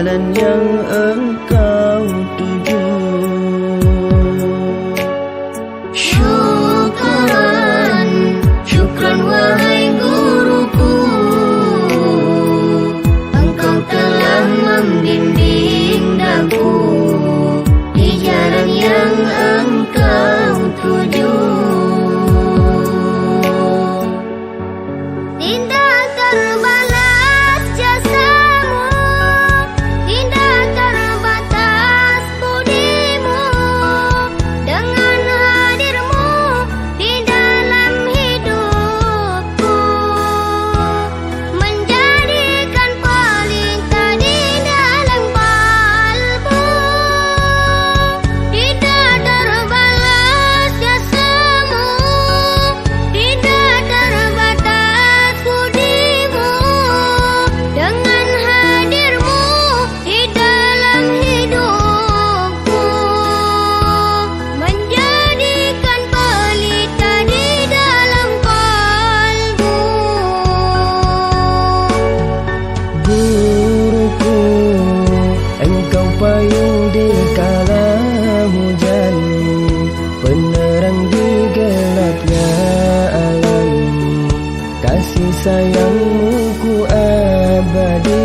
jalan yang engkau tuju. Syukran, syukran wahai guruku, engkau telah membimbing daku di jalan yang engkau tuju. Tidak terbalas jasamu, tidak terbatas budimu, dengan hadirmu di dalam hidupku, menjadikan pelita di dalam kalbu. Tidak terbalas jasamu, tidak terbatas budimu, dengan hadirmu di dalam hidupku, menjadikan pelita di dalam kalbu. Guruku, engkau payung di kala hujan, penerang di gelapnya alam. Kasih sayangmu ku abadikan.